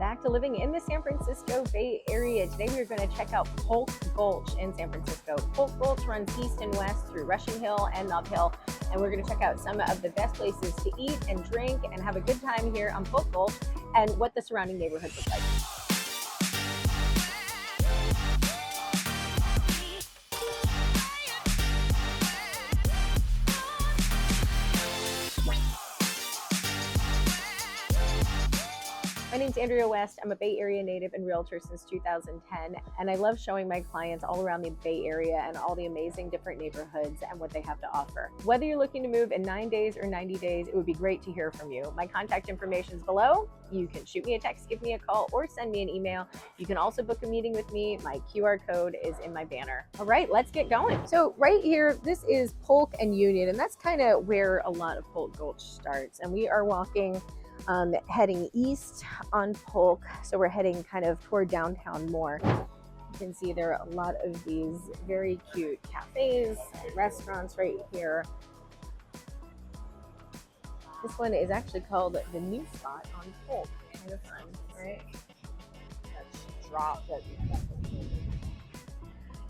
back to living in the San Francisco Bay Area. Today we are going to check out Polk Gulch in San Francisco. Polk Gulch runs east and west through Russian Hill and Nob Hill, and we're going to check out some of the best places to eat and drink and have a good time here on Polk Gulch and what the surrounding neighborhoods look like. My name's Andrea West. I'm a Bay Area native and realtor since 2010, and I love showing my clients all around the Bay Area and all the amazing different neighborhoods and what they have to offer. Whether you're looking to move in 9 days or 90 days, it would be great to hear from you. My contact information is below. You can shoot me a text, give me a call, or send me an email. You can also book a meeting with me. My QR code is in my banner. All right, let's get going. So right here, this is Polk and Union, and that's kind of where a lot of Polk Gulch starts. And we are walking heading east on Polk, so we're heading kind of toward downtown more. You can see there are a lot of these very cute cafes and restaurants right here. This one is actually called the New Spot on Polk. Kind of fun, right? Let's drop that.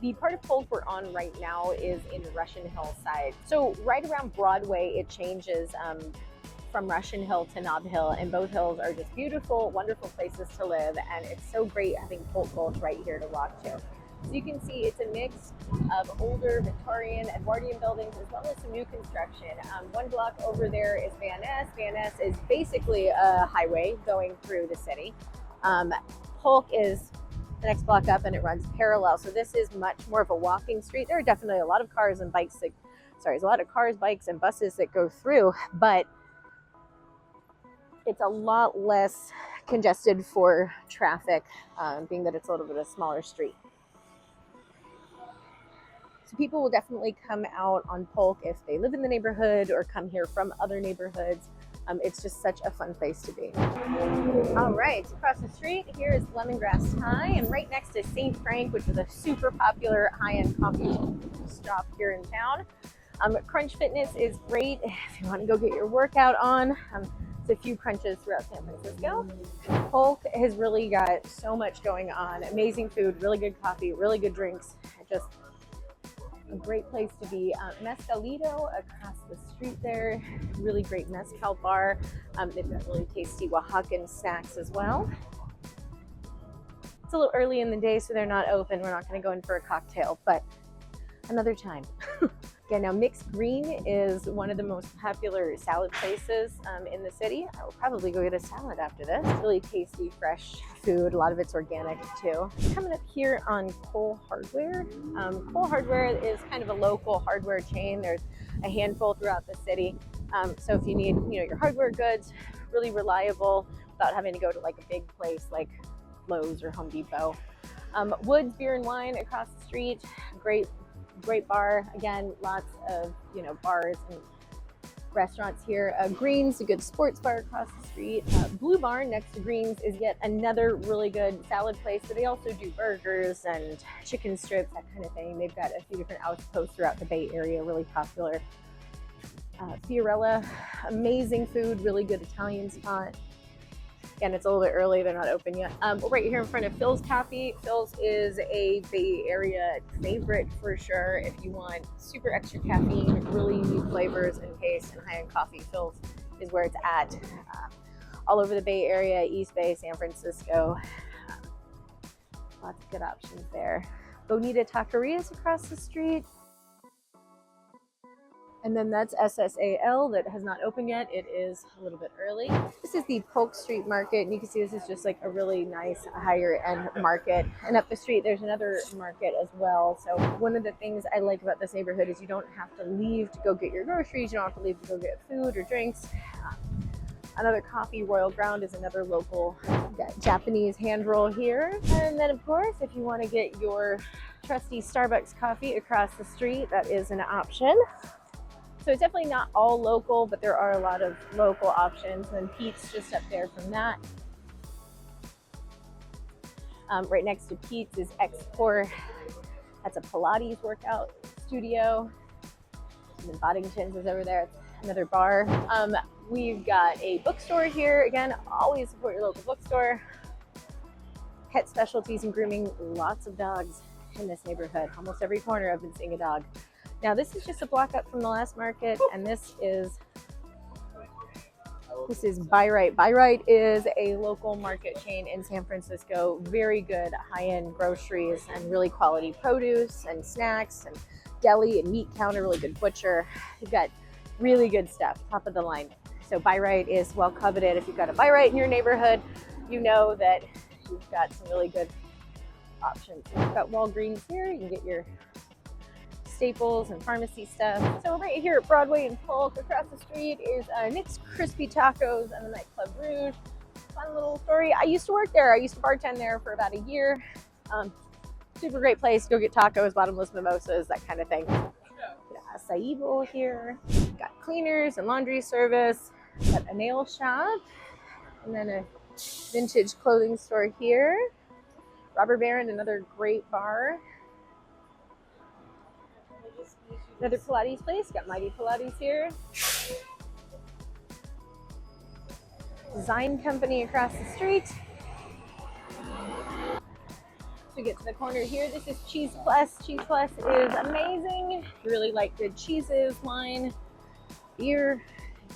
The part of Polk we're on right now is in the Russian Hill side. So right around Broadway, it changes from Russian Hill to Nob Hill, and both hills are just beautiful, wonderful places to live, and it's so great having Polk Gulch right here to walk to. So you can see it's a mix of older Victorian, Edwardian buildings as well as some new construction. One block over there is Van Ness. Van Ness is basically a highway going through the city. Polk is the next block up, and it runs parallel. So this is much more of a walking street. There are definitely a lot of cars and bikes that, there's a lot of cars, bikes, and buses that go through, but it's a lot less congested for traffic, being that it's a little bit of a smaller street. So people will definitely come out on Polk if they live in the neighborhood or come here from other neighborhoods. It's just such a fun place to be. All right, across the street here is Lemongrass Thai, and right next to St. Frank, which is a super popular high-end coffee shop here in town. Crunch Fitness is great if you want to go get your workout on. A few crunches throughout San Francisco. Polk has really got so much going on. Amazing food, really good coffee, really good drinks. Just a great place to be. Mescalito across the street there. Really great mezcal bar. They've got really tasty Oaxacan snacks as well. It's a little early in the day, so they're not open. We're not going to go in for a cocktail, but another time. Yeah, now Mixed Green is one of the most popular salad places in the city. I will probably go get a salad after this. Really tasty, fresh food. A lot of it's organic too. Coming up here on Cole Hardware. Cole Hardware is kind of a local hardware chain. There's a handful throughout the city. So if you need, your hardware goods, really reliable without having to go to like a big place like Lowe's or Home Depot. Woods Beer and Wine across the street. Great bar. Again, lots of bars and restaurants here. Greens, a good sports bar across the street. Blue Barn next to Greens is yet another really good salad place, but they also do burgers and chicken strips, that kind of thing. They've got a few different outposts throughout the Bay Area, really popular. Fiorella, amazing food, really good Italian spot. Again, it's a little bit early, they're not open yet. We're right here in front of Phil's Coffee. Phil's is a Bay Area favorite for sure. If you want super extra caffeine, really unique flavors and taste, and high-end coffee, Phil's is where it's at. All over the Bay Area, East Bay, San Francisco. Lots of good options there. Bonita Taqueria's across the street. And then that's SSAL that has not opened yet. It is a little bit early. This is the Polk Street Market, and you can see this is just like a really nice higher end market. And up the street, there's another market as well. So one of the things I like about this neighborhood is you don't have to leave to go get your groceries. You don't have to leave to go get food or drinks. Another coffee, Royal Ground is another local Japanese hand roll here. And then of course, if you want to get your trusty Starbucks coffee across the street, that is an option. So it's definitely not all local, but there are a lot of local options. And Pete's just up there from that. Right next to Pete's is X4. That's a Pilates workout studio. And then Boddington's is over there. It's another bar. We've got a bookstore here. Again, always support your local bookstore. pet specialties and grooming, lots of dogs in this neighborhood. Almost every corner I've been seeing a dog. Now this is just a block up from the last market, and this is Buy Right. Buy Right is a local market chain in San Francisco. Very good high-end groceries and really quality produce and snacks and deli and meat counter, really good butcher. You've got really good stuff, top of the line. So Buy Right is well coveted. If you've got a Buy Right in your neighborhood, you know that you've got some really good options. You've got Walgreens here. You can get your staples and pharmacy stuff. So right here at Broadway and Polk, across the street is Nick's Crispy Tacos and the nightclub Rouge. Fun little story. I used to work there. I used to bartend there for about a year. Super great place. Go get tacos, bottomless mimosas, that kind of thing. Got acai bowl here. Got cleaners and laundry service. Got a nail shop, and then a vintage clothing store here. Robber Baron, another great bar. Another Pilates place, got Mighty Pilates here. Design company across the street. So we get to the corner here, this is Cheese Plus. Cheese Plus is amazing. If you really like good cheeses, wine, beer,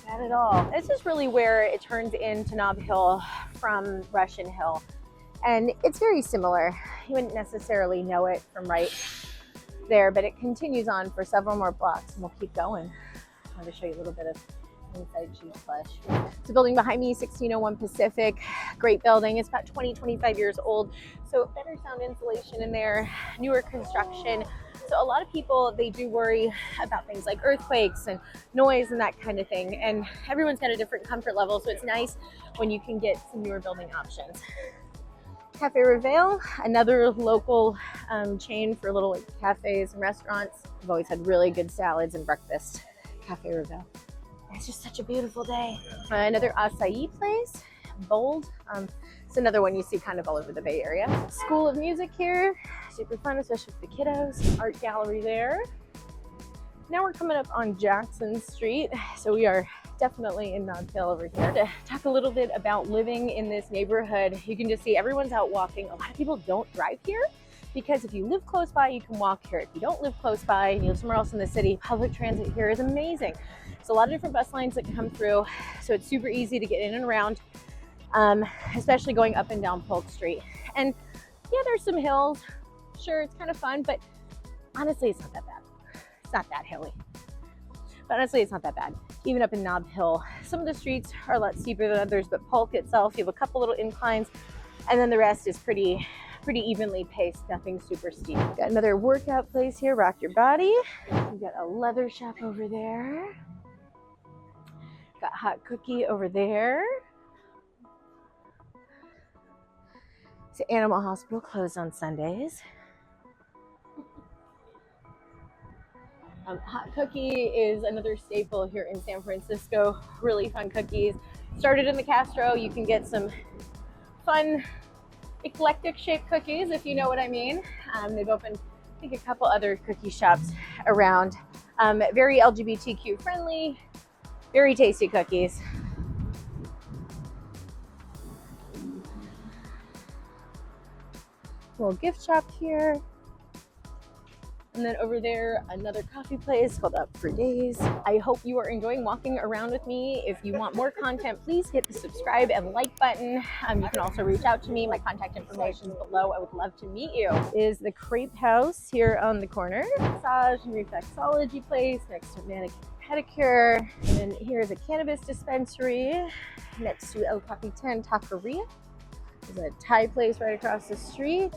got it all. This is really where it turns into Nob Hill from Russian Hill. And it's very similar. You wouldn't necessarily know it from right there, but it continues on for several more blocks, and we'll keep going. I want to show you a little bit of inside Cheese Plus. It's a building behind me, 1601 Pacific. Great building. It's about 25 years old, so better sound insulation in there, newer construction. So a lot of people, they do worry about things like earthquakes and noise and that kind of thing, and everyone's got a different comfort level, so it's nice when you can get some newer building options. Cafe Reveille, another local chain for little cafes and restaurants. I've always had really good salads and breakfast. Cafe Reveille. It's just such a beautiful day. Another acai place, Bold. It's another one you see kind of all over the Bay Area. School of Music here, super fun, especially for the kiddos. Art gallery there. Now we're coming up on Jackson Street, so we are definitely in Nob Hill over here. To talk a little bit about living in this neighborhood, you can just see everyone's out walking. A lot of people don't drive here because if you live close by, you can walk here. If you don't live close by and you live somewhere else in the city, public transit here is amazing. There's a lot of different bus lines that come through, so it's super easy to get in and around, especially going up and down Polk Street. And yeah, there's some hills. Sure, it's kind of fun, but honestly, it's not that bad. It's not that hilly. But honestly, it's not that bad. Even up in Nob Hill, some of the streets are a lot steeper than others, but Polk itself, you have a couple little inclines, and then the rest is pretty evenly paced, nothing super steep. Got another workout place here, Rock Your Body. We've got a leather shop over there. Got Hot Cookie over there. It's an animal hospital, closed on Sundays. Hot Cookie is another staple here in San Francisco. Really fun cookies. Started in the Castro. You can get some fun, eclectic shaped cookies, if you know what I mean. They've opened, I think, a couple other cookie shops around. Very LGBTQ friendly, very tasty cookies. Little gift shop here. And then over there, another coffee place called Up for Days. I hope you are enjoying walking around with me. If you want more content, please hit the subscribe and like button. You can also reach out to me. My contact information is below. I would love to meet you. Is the Crepe House here on the corner. Massage and reflexology place next to manicure pedicure. And then here is a cannabis dispensary next to El Capitan Taqueria. There's a Thai place right across the street,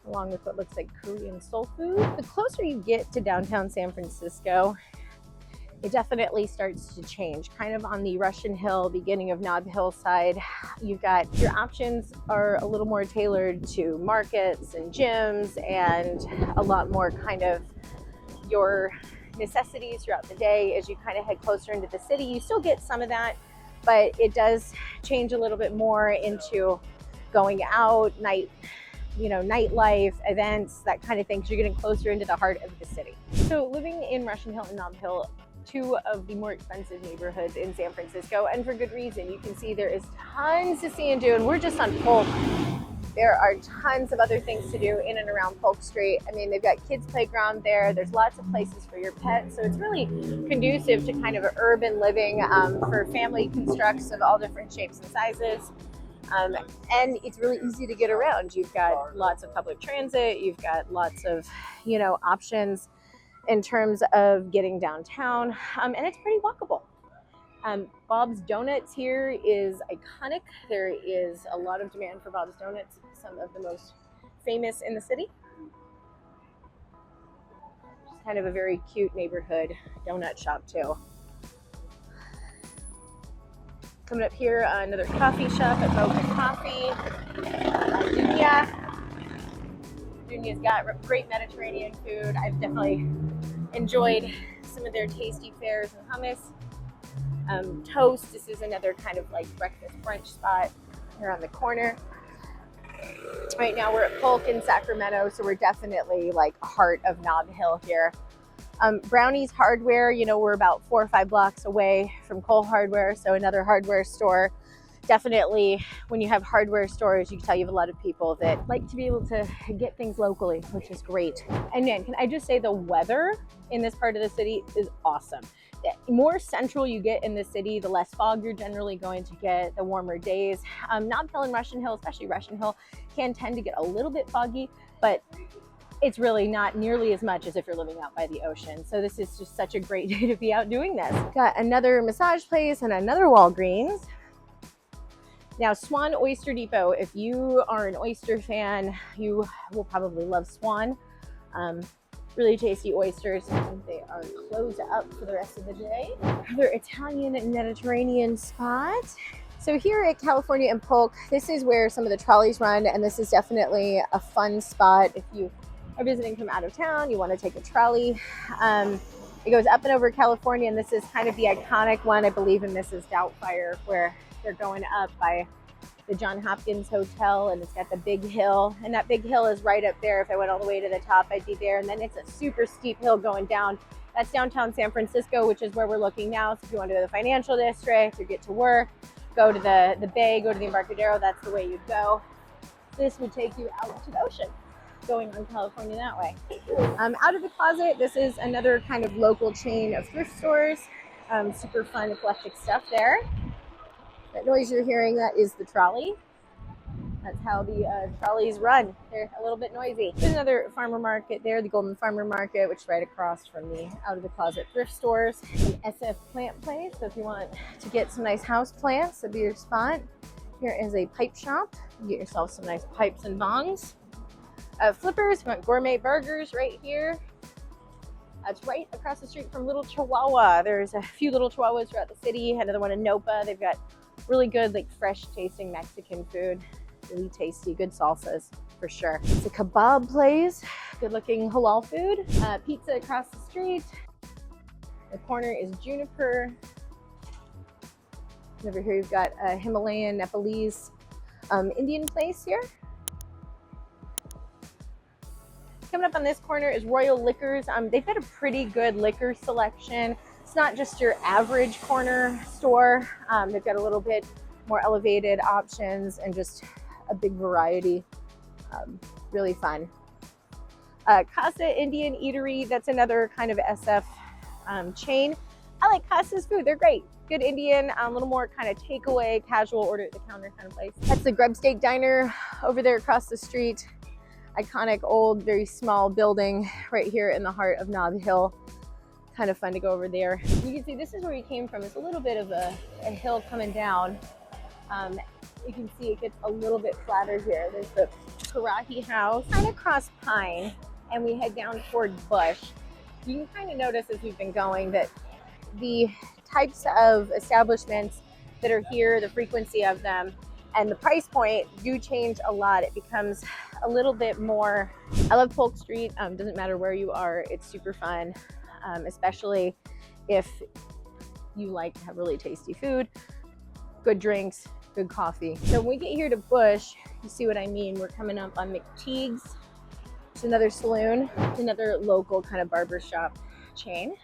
along with what looks like Korean soul food. The closer you get to downtown San Francisco, it definitely starts to change. Kind of on the Russian Hill, beginning of Nob Hill side, you've got your options are a little more tailored to markets and gyms and a lot more kind of your necessities throughout the day. As you kind of head closer into the city, you still get some of that, but it does change a little bit more into going out, nightlife, events, that kind of thing, because you're getting closer into the heart of the city. So living in Russian Hill and Nob Hill, two of the more expensive neighborhoods in San Francisco, and for good reason. You can see there is tons to see and do, and we're just on Polk. There are tons of other things to do in and around Polk Street. I mean, they've got kids playground there. There's lots of places for your pets. So it's really conducive to kind of urban living for family constructs of all different shapes and sizes. And it's really easy to get around. You've got lots of public transit. You've got lots of, options in terms of getting downtown. And it's pretty walkable. Bob's Donuts here is iconic. There is a lot of demand for Bob's Donuts, some of the most famous in the city. It's kind of a very cute neighborhood donut shop too. Coming up here, another coffee shop at Broadway Coffee. Dunya's got great Mediterranean food. I've definitely enjoyed some of their tasty fares and hummus. Toast, this is another kind of like breakfast brunch spot here on the corner. Right now we're at Polk in Sacramento, so we're definitely like heart of Nob Hill here. Brownie's Hardware, we're about 4 or 5 blocks away from Cole Hardware, so another hardware store. Definitely, when you have hardware stores, you can tell you have a lot of people that like to be able to get things locally, which is great. And man, can I just say the weather in this part of the city is awesome. The more central you get in the city, the less fog you're generally going to get, the warmer days. Nob Hill and Russian Hill, especially Russian Hill, can tend to get a little bit foggy, but it's really not nearly as much as if you're living out by the ocean. So this is just such a great day to be out doing this. Got another massage place and another Walgreens. Now, Swan Oyster Depot, if you are an oyster fan, you will probably love Swan. Really tasty oysters. They are closed up for the rest of the day. Another Italian and Mediterranean spot. So here at California and Polk, this is where some of the trolleys run, and this is definitely a fun spot. If you are visiting from out of town, you want to take a trolley. It goes up and over California, and this is kind of the iconic one, I believe, in Mrs. Doubtfire, where they're going up by the John Hopkins Hotel, and it's got the big hill, and that big hill is right up there. If I went all the way to the top, I'd be there. And then it's a super steep hill going down. That's downtown San Francisco, which is where we're looking now. So if you want to go to the financial district or get to work, go to the bay, go to the Embarcadero, that's the way you'd go. This would take you out to the ocean, going on California that way. Out of the Closet, this is another kind of local chain of thrift stores. Super fun, eclectic stuff there. That noise you're hearing, that is the trolley. That's how the trolleys run. They're a little bit noisy. There's another farmer market there, the Golden Farmer Market, which is right across from the Out of the Closet thrift stores. An SF plant place, so if you want to get some nice house plants, that'd be your spot. Here is a pipe shop. You get yourself some nice pipes and bongs. Flippers, you want gourmet burgers right here. It's right across the street from Little Chihuahua. There's a few Little Chihuahuas throughout the city. Another one in Nopa. They've got really good, like fresh tasting Mexican food. Really tasty, good salsas for sure. It's a kebab place, good looking halal food. Pizza across the street. The corner is Juniper. Over here you've got a Himalayan Nepalese Indian place here. Coming up on this corner is Royal Liquors. They've got a pretty good liquor selection. It's not just your average corner store. They've got a little bit more elevated options and just a big variety. Really fun. Casa Indian Eatery, that's another kind of SF chain. I like Casa's food, they're great. Good Indian, a little more kind of takeaway, casual, order at the counter kind of place. That's the Grub Steak Diner over there across the street. Iconic old, very small building right here in the heart of Nob Hill. Kind of fun to go over there. You can see this is where we came from. It's a little bit of a hill coming down. You can see it gets a little bit flatter here. There's the Karahi House, kind of cross Pine, and we head down toward Bush. You can kind of notice as we've been going that the types of establishments that are here, the frequency of them, and the price point do change a lot. It becomes a little bit more. I love Polk Street. Doesn't matter where you are, it's super fun, especially if you like to have really tasty food, good drinks, good coffee. So when we get here to Bush, you see what I mean. We're coming up on McTeague's. It's another saloon, another local kind of barbershop chain.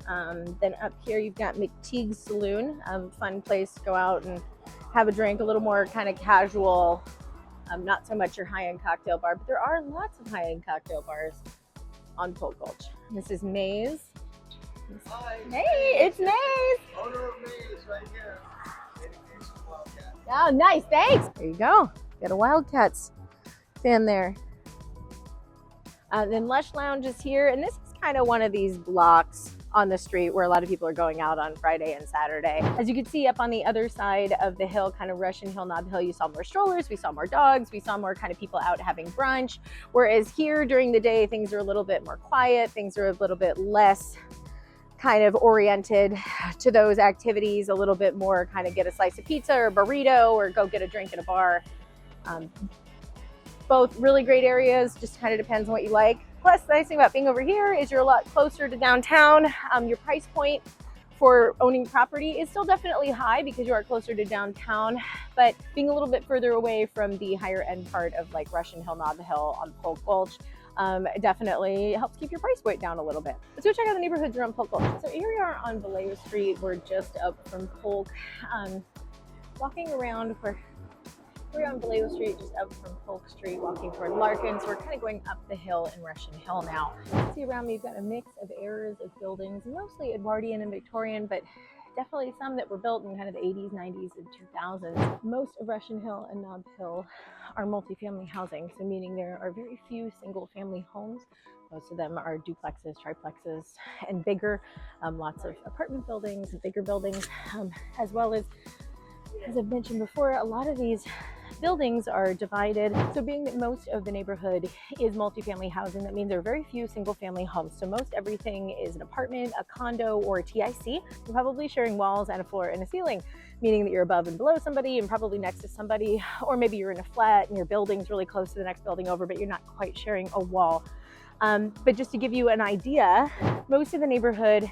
Then up here you've got McTeague's Saloon, fun place to go out and have a drink, a little more kind of casual Not so much your high-end cocktail bar, but there are lots of high-end cocktail bars on Polk Gulch. This is Maze. Hi. Hey, it's Maze. Owner of Maze right here. Oh, nice, thanks. There you go. Got a Wildcats fan there. Then Lush Lounge is here, and this is kind of one of these blocks on the street where a lot of people are going out on Friday and Saturday. As you can see up on the other side of the hill, kind of Russian Hill Nob Hill, you saw more strollers, we saw more dogs, we saw more kind of people out having brunch. Whereas here during the day, things are a little bit more quiet, things are a little bit less kind of oriented to those activities, a little bit more kind of get a slice of pizza or burrito or go get a drink at a bar. Both really great areas, just kind of depends on what you like. Plus, the nice thing about being over here is you're a lot closer to downtown. Your price point for owning property is still definitely high because you are closer to downtown, but being a little bit further away from the higher end part of like Russian Hill Nob Hill on Polk Gulch definitely helps keep your price point down a little bit. Let's go check out the neighborhoods around Polk Gulch. So here we are on Vallejo Street. We're just up from Polk. Walking around we're on Vallejo Street, just up from Polk Street, walking toward Larkin. So we're kind of going up the hill in Russian Hill now. See around me, you've got a mix of eras of buildings, mostly Edwardian and Victorian, but definitely some that were built in kind of the 80s, 90s, and 2000s. Most of Russian Hill and Nob Hill are multifamily housing, so meaning there are very few single-family homes. Most of them are duplexes, triplexes, and bigger. Lots of apartment buildings and bigger buildings, as well as I've mentioned before, a lot of these buildings are divided. So being that most of the neighborhood is multifamily housing, that means there are very few single family homes. So most everything is an apartment, a condo, or a TIC. You're probably sharing walls and a floor and a ceiling, meaning that you're above and below somebody and probably next to somebody, or maybe you're in a flat and your building's really close to the next building over, but you're not quite sharing a wall. But just to give you an idea, most of the neighborhood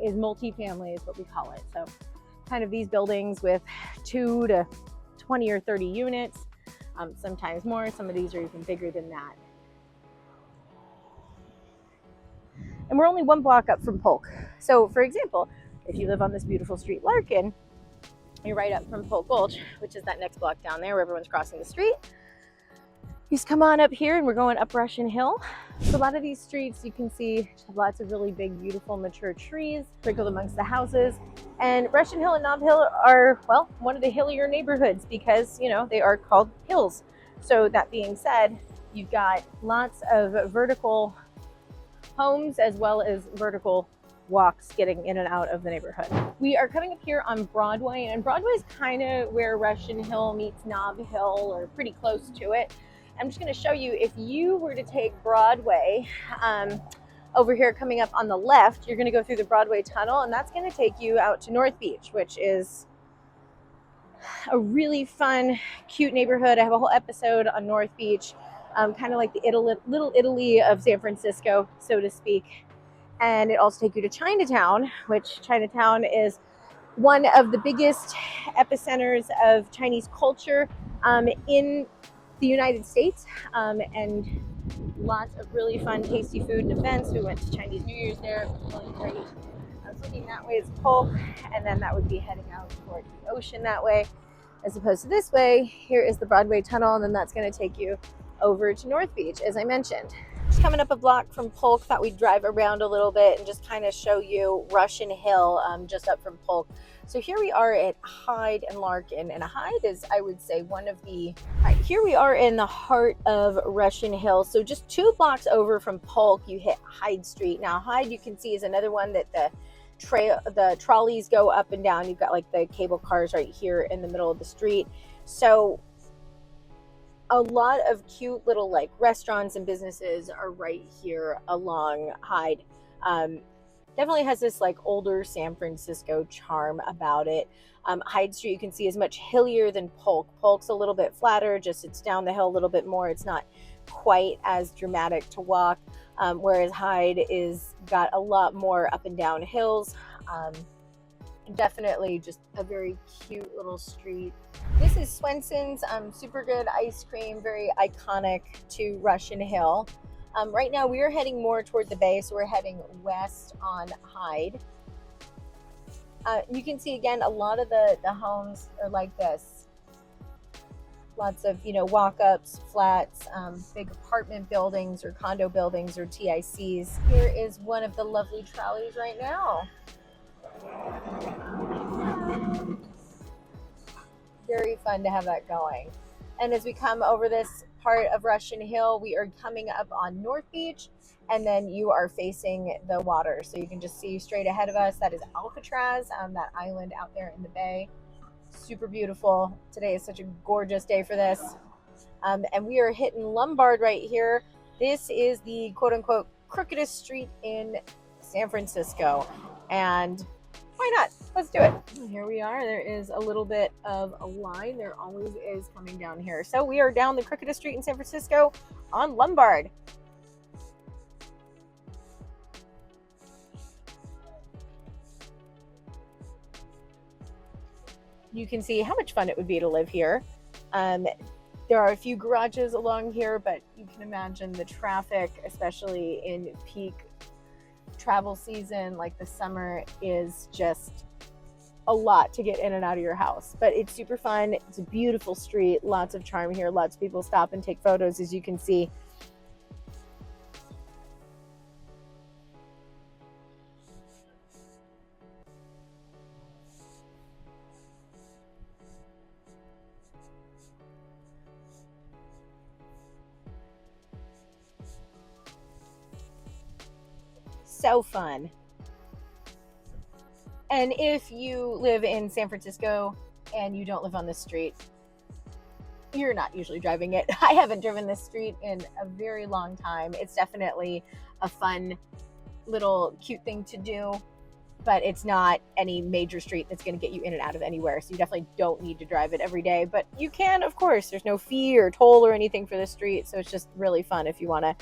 is multifamily is what we call it. So kind of these buildings with 2 to 20 or 30 units, sometimes more. Some of these are even bigger than that. And we're only 1 block up from Polk. So for example, if you live on this beautiful street Larkin, you're right up from Polk Gulch, which is that next block down there where everyone's crossing the street. You just come on up here and we're going up Russian Hill. So a lot of these streets you can see have lots of really big, beautiful, mature trees sprinkled amongst the houses. And Russian Hill and Nob Hill are, well, one of the hillier neighborhoods because, you know, they are called hills. So that being said, you've got lots of vertical homes as well as vertical walks getting in and out of the neighborhood. We are coming up here on Broadway, and Broadway is kind of where Russian Hill meets Nob Hill, or pretty close to it. I'm just going to show you, if you were to take Broadway over here coming up on the left, you're going to go through the Broadway tunnel, and that's going to take you out to North Beach, which is a really fun, cute neighborhood. I have a whole episode on North Beach, kind of like the Little Italy of San Francisco, so to speak. And it also takes you to Chinatown, which Chinatown is one of the biggest epicenters of Chinese culture in the United States, and lots of really fun, tasty food and events. We went to Chinese New Year's there. It was really great. I was looking that way is Polk, and then that would be heading out toward the ocean that way, as opposed to this way. Here is the Broadway tunnel, and then that's going to take you over to North Beach, as I mentioned. Just coming up a block from Polk, thought we'd drive around a little bit and just kind of show you Russian Hill, just up from Polk. So here we are at Hyde and Larkin, and Hyde is, I would say, one of the, here we are in the heart of Russian Hill. So just 2 blocks over from Polk, you hit Hyde Street. Now Hyde, you can see, is another one that the trolleys go up and down. You've got like the cable cars right here in the middle of the street. So a lot of cute little like restaurants and businesses are right here along Hyde. Definitely has this like older San Francisco charm about it. Hyde Street, you can see, is much hillier than Polk. Polk's a little bit flatter, just it's down the hill a little bit more. It's not quite as dramatic to walk, whereas Hyde is got a lot more up and down hills. Definitely just a very cute little street. This is Swenson's super good ice cream, very iconic to Russian Hill. Right now we are heading more toward the bay, so we're heading west on Hyde. You can see again, a lot of the homes are like this. Lots of, walk-ups, flats, big apartment buildings or condo buildings or TICs. Here is one of the lovely trolleys right now. Very fun to have that going. And as we come over this part of Russian Hill, we are coming up on North Beach, and then you are facing the water. So you can just see straight ahead of us. That is Alcatraz, that island out there in the bay. Super beautiful. Today is such a gorgeous day for this. And we are hitting Lombard right here. This is the quote unquote crookedest street in San Francisco. And why not? Let's do it. Here we are. There is a little bit of a line. There always is coming down here. So we are down the crookedest street in San Francisco on Lombard. You can see how much fun it would be to live here. There are a few garages along here, but you can imagine the traffic, especially in peak travel season, like the summer, is just a lot to get in and out of your house. But it's super fun. It's a beautiful street, lots of charm here. Lots of people stop and take photos, as you can see. So fun. And if you live in San Francisco and you don't live on this street, you're not usually driving it. I haven't driven this street in a very long time. It's definitely a fun little cute thing to do, but it's not any major street that's going to get you in and out of anywhere. So you definitely don't need to drive it every day, but you can, of course. There's no fee or toll or anything for this street. So it's just really fun if you want to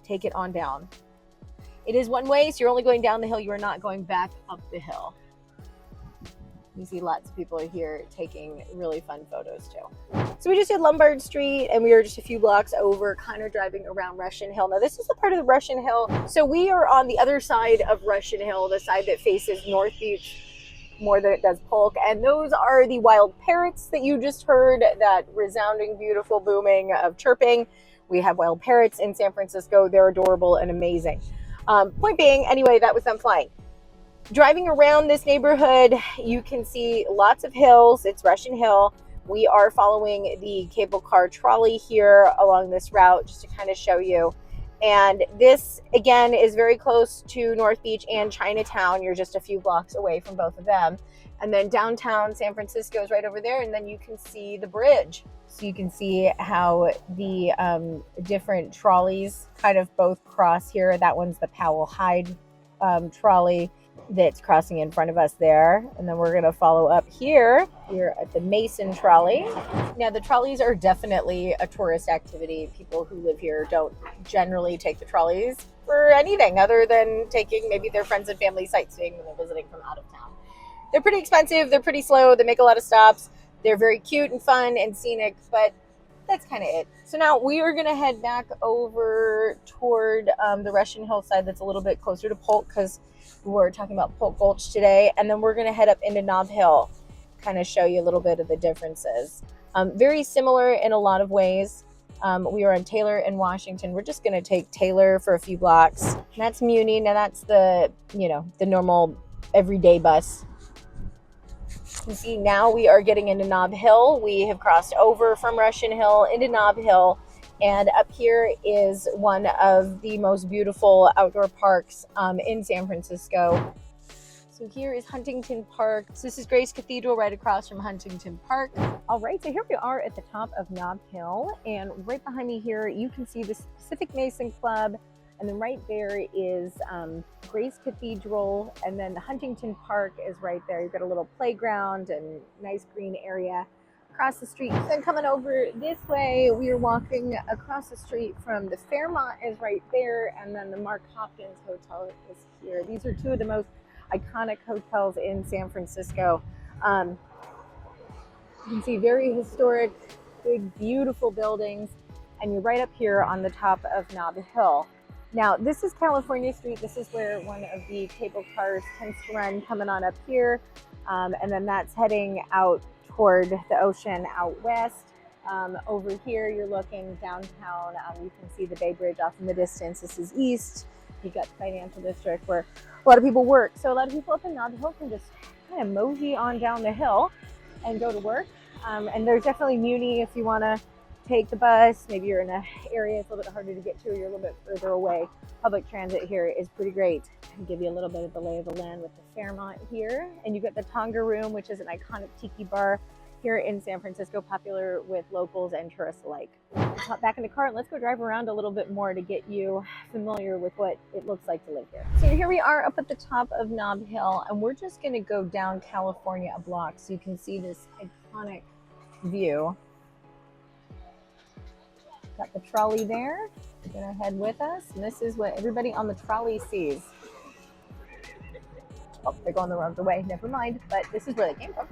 take it on down. It is one way, so you're only going down the hill. You are not going back up the hill. You see lots of people here taking really fun photos too. So we just did Lombard Street, and we were just a few blocks over, kind of driving around Russian Hill. Now this is the part of the Russian Hill. So we are on the other side of Russian Hill, the side that faces North Beach more than it does Polk. And those are the wild parrots that you just heard, that resounding, beautiful booming of chirping. We have wild parrots in San Francisco. They're adorable and amazing. Point being, anyway, that was them flying. Driving around this neighborhood, you can see lots of hills. It's Russian Hill. We are following the cable car trolley here along this route just to kind of show you. And this, again, is very close to North Beach and Chinatown. You're just a few blocks away from both of them. And then downtown San Francisco is right over there. And then you can see the bridge. So you can see how the different trolleys kind of both cross here. That one's the Powell Hyde trolley that's crossing in front of us there. And then we're going to follow up here. We're at the Mason trolley. Now, the trolleys are definitely a tourist activity. People who live here don't generally take the trolleys for anything other than taking maybe their friends and family sightseeing when they're visiting from out of town. They're pretty expensive. They're pretty slow. They make a lot of stops. They're very cute and fun and scenic, but that's kind of it. So now we are going to head back over toward the Russian Hill side that's a little bit closer to Polk, because we're talking about Polk Gulch today. And then we're going to head up into Nob Hill, kind of show you a little bit of the differences. Very similar in a lot of ways. We are on Taylor and Washington. We're just going to take Taylor for a few blocks. And that's Muni. Now that's the, the normal everyday bus. You see, now we are getting into Nob Hill. We have crossed over from Russian Hill into Nob Hill, and up here is one of the most beautiful outdoor parks in San Francisco. So here is Huntington Park. So this is Grace Cathedral right across from Huntington Park. All right, so here we are at the top of Nob Hill, and right behind me here you can see the Pacific Mason Club. And then right there is Grace Cathedral, and then the Huntington Park is right there. You've got a little playground and nice green area across the street. Then coming over this way, we are walking across the street from the Fairmont is right there, and then the Mark Hopkins Hotel is here. These are two of the most iconic hotels in San Francisco. You can see very historic, big, beautiful buildings, and you're right up here on the top of Nob Hill. Now, this is California Street. This is where one of the cable cars tends to run, coming on up here. And then that's heading out toward the ocean out west. Over here, you're looking downtown. You can see the Bay Bridge off in the distance. This is east. You've got the financial district where a lot of people work. So a lot of people up in Nob Hill can just kind of mosey on down the hill and go to work. And there's definitely Muni if you want to take the bus. Maybe you're in an area it's a little bit harder to get to, or you're a little bit further away. Public transit here is pretty great. I'll give you a little bit of the lay of the land with the Fairmont here. And you've got the Tonga Room, which is an iconic tiki bar here in San Francisco, popular with locals and tourists alike. Let's hop back in the car and let's go drive around a little bit more to get you familiar with what it looks like to live here. So here we are up at the top of Nob Hill, and we're just gonna go down California a block so you can see this iconic view. Got the trolley there. You're gonna head with us, and this is what everybody on the trolley sees. Oh, they're going the wrong way, never mind, but this is where they came from.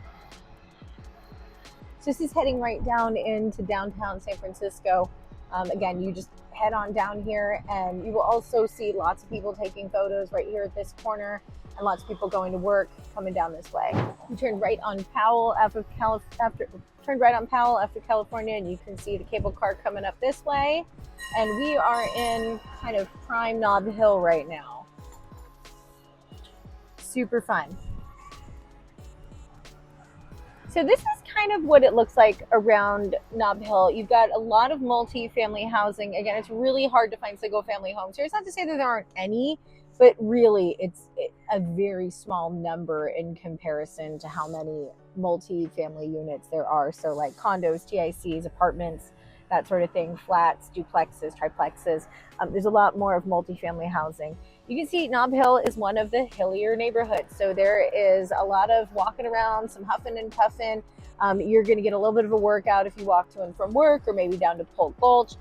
So this is heading right down into downtown San Francisco. Again, you just head on down here, and you will also see lots of people taking photos right here at this corner, and lots of people going to work coming down this way. You turn right on Powell after California, and you can see the cable car coming up this way. And we are in kind of prime Nob Hill right now. Super fun. So this is kind of what it looks like around Nob Hill. You've got a lot of multi-family housing. Again, it's really hard to find single-family homes here. It's not to say that there aren't any, but really it's a very small number in comparison to how many multi-family units there are. So like condos, TICs, apartments, that sort of thing, flats, duplexes, triplexes. There's a lot more of multi-family housing. You can see Nob Hill is one of the hillier neighborhoods. So there is a lot of walking around, some huffing and puffing. You're going to get a little bit of a workout if you walk to and from work, or maybe down to Polk Gulch.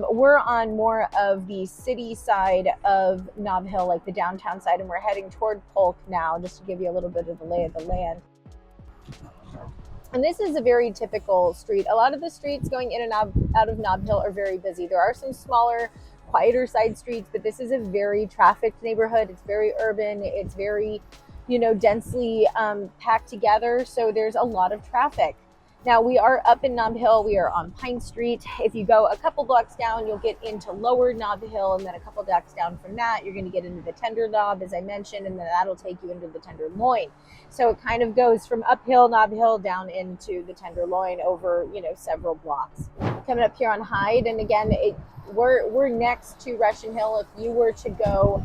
We're on more of the city side of Nob Hill, like the downtown side, and we're heading toward Polk now, just to give you a little bit of the lay of the land. And this is a very typical street. A lot of the streets going in and out of Nob Hill are very busy. There are some smaller, quieter side streets, but this is a very trafficked neighborhood. It's very urban. It's very, densely packed together. So there's a lot of traffic. Now we are up in Nob Hill. We are on Pine Street. If you go a couple blocks down, you'll get into lower Nob Hill, and then a couple blocks down from that, you're going to get into the Tender Knob, as I mentioned, and then that'll take you into the Tenderloin. So it kind of goes from uphill Nob Hill down into the Tenderloin over, several blocks. Coming up here on Hyde, and again, we're next to Russian Hill. If you were to go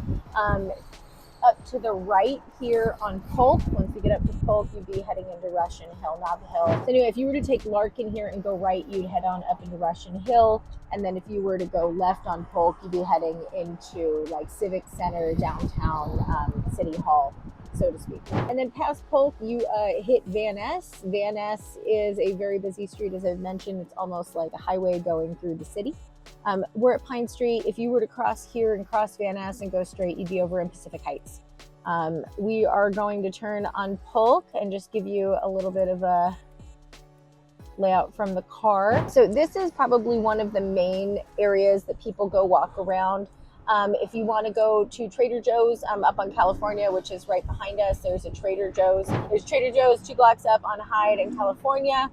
up to the right here on Polk, once we get up to Polk, you'd be heading into Russian Hill, Nob Hill. So anyway, if you were to take Larkin here and go right, you'd head on up into Russian Hill. And then if you were to go left on Polk, you'd be heading into like Civic Center, downtown, City Hall, so to speak. And then past Polk, you hit Van Ness. Van Ness is a very busy street. As I've mentioned, it's almost like a highway going through the city. We're at Pine Street. If you were to cross here and cross Van Ness and go straight, you'd be over in Pacific Heights. We are going to turn on Polk and just give you a little bit of a layout from the car. So this is probably one of the main areas that people go walk around. If you want to go to Trader Joe's up on California, which is right behind us, there's a Trader Joe's. There's Trader Joe's 2 blocks up on Hyde in California.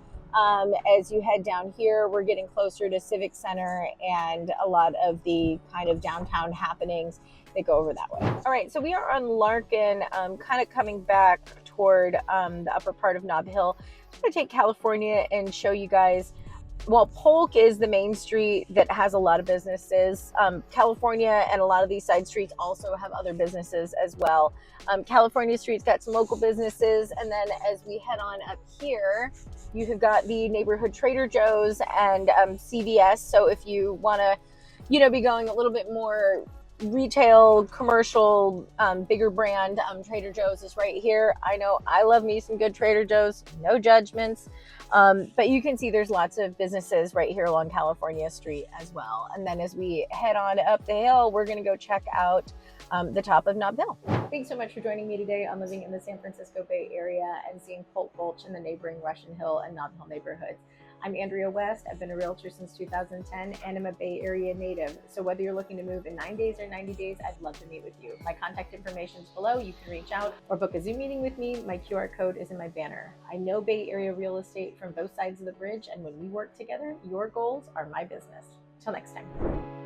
As you head down here, we're getting closer to Civic Center and a lot of the kind of downtown happenings that go over that way. All right, so we are on Larkin, kind of coming back toward the upper part of Nob Hill. I'm going to take California and show you guys. Well, Polk is the main street that has a lot of businesses. California and a lot of these side streets also have other businesses as well. California Street's got some local businesses, and then as we head on up here, you have got the neighborhood Trader Joe's and CVS. So if you want to, be going a little bit more retail, commercial, bigger brand, Trader Joe's is right here. I know I love me some good Trader Joe's, no judgments. But you can see there's lots of businesses right here along California Street as well. And then as we head on up the hill, we're going to go check out the top of Nob Hill. Thanks so much for joining me today on living in the San Francisco Bay Area and seeing Polk Gulch and the neighboring Russian Hill and Nob Hill neighborhoods. I'm Andrea West. I've been a realtor since 2010 and I'm a Bay Area native. So whether you're looking to move in 9 days or 90 days, I'd love to meet with you. My contact information is below. You can reach out or book a Zoom meeting with me. My QR code is in my banner. I know Bay Area real estate from both sides of the bridge, and when we work together, your goals are my business. Till next time.